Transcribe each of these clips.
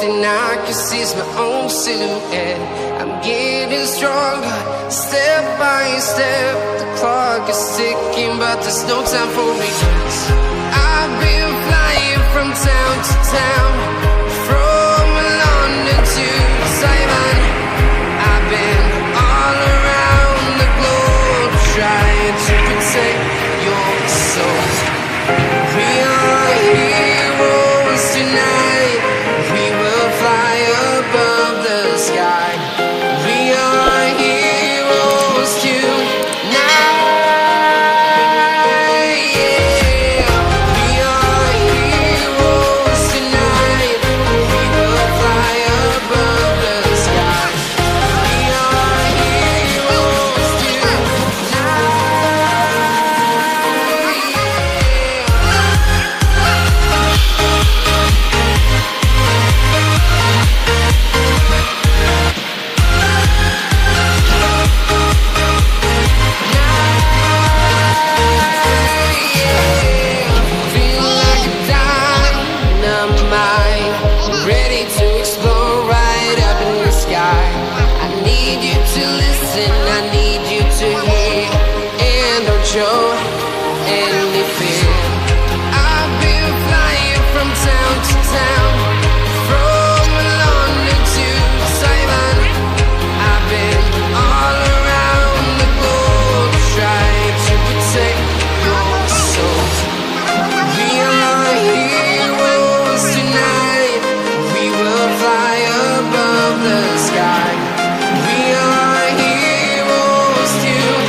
thing I can see is my own silhouette. I'm getting stronger, step by step. The clock is ticking, but there's no time for regrets. I've been flying from town to town, from London to Taiwan. I've been all around the globe, trying to protect your soul. We are heroes tonight. We will fly above the sky. We are heroes tonight. Yeah. We are heroes tonight. We will fly above the sky. We are heroes feel like a dynamite, ready to explode right up in the sky. I need you to listen, I need you to hear, and don't show any fear. I've been flying from town to town, from London to Taiwan. I've been all around the globe, trying to protect your soul. We are heroes tonight. We will fly above the sky. We are heroes tonight.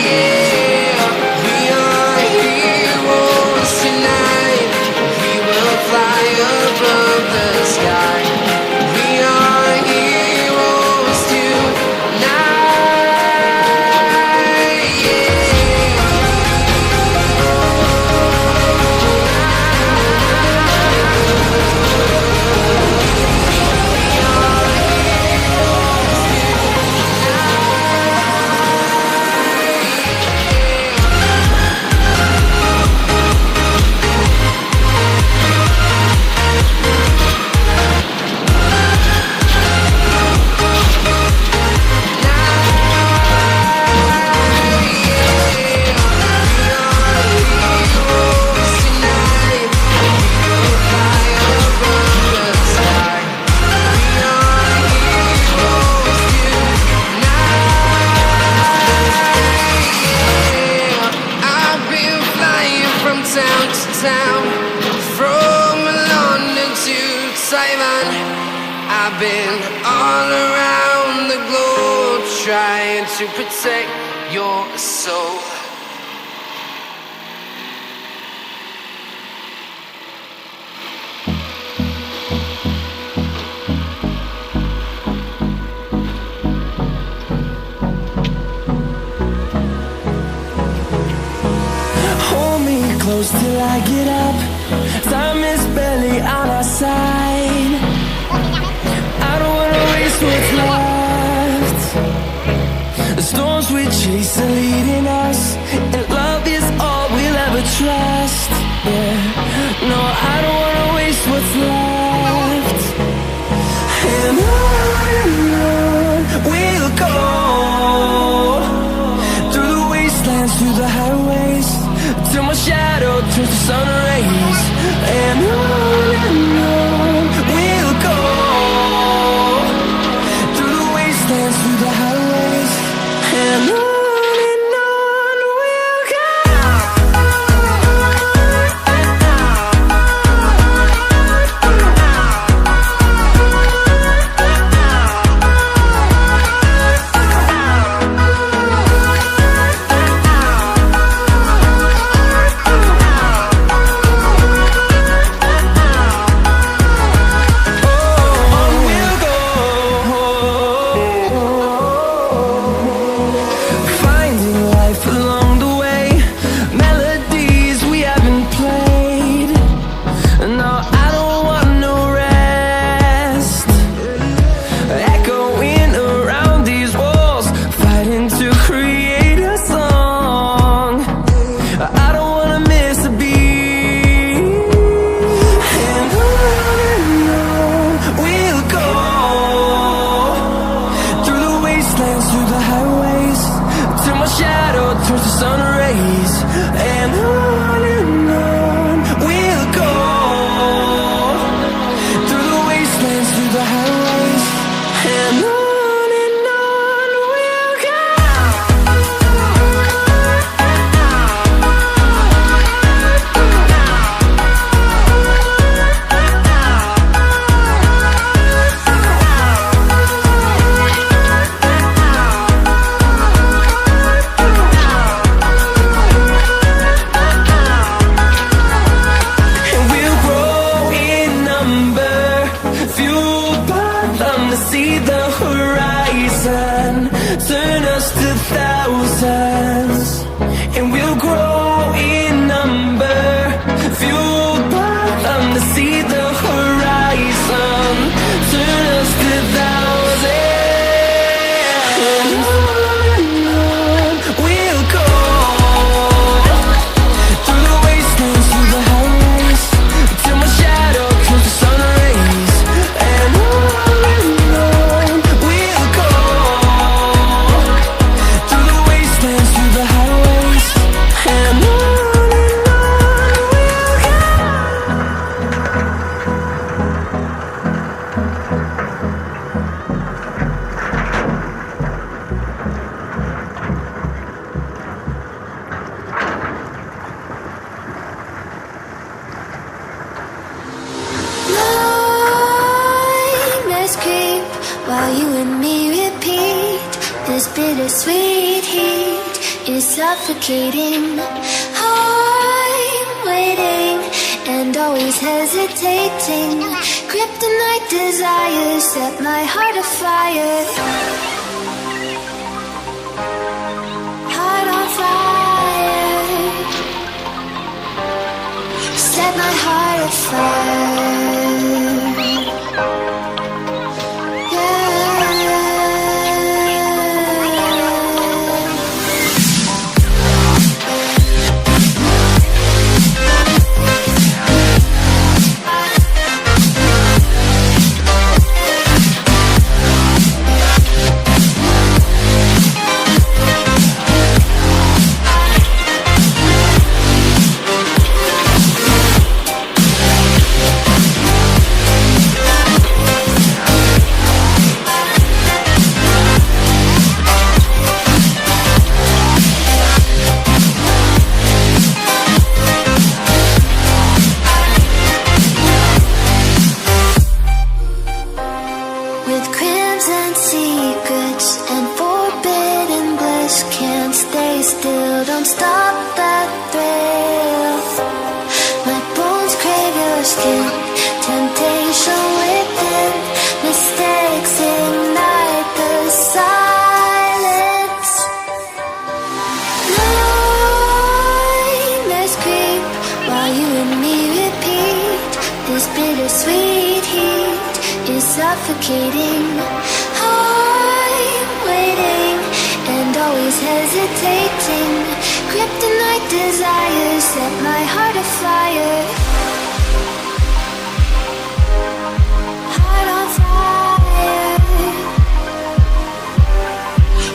Yeah. We are heroes tonight. We will fly above the sky. We are heroes tonight. I've been flying from town to town, from London to Taiwan. I've been all around the globe, trying to protect your soul. Hold me close till I get up. Time is barely on our side. I don't wanna waste what's left. The storms we chase are leading us, and love is all we'll ever trust. Yeah, no, I don't wanna waste what's left. And on we'll go, through the wastelands, through the highways, till my shadow turns to sun rays. And on we'll go, through the wastelands, through the highways, and on we'll go. while you and me repeat. This bittersweet heat is suffocating. I'm waiting and always hesitating. Kryptonite desires set my heart afire. Heart on fire. Set my heart afire. Suffocating. I'm waiting and always hesitating. Kryptonite desires set my heart afire. Heart on fire.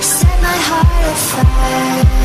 Set my heart afire.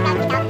Cho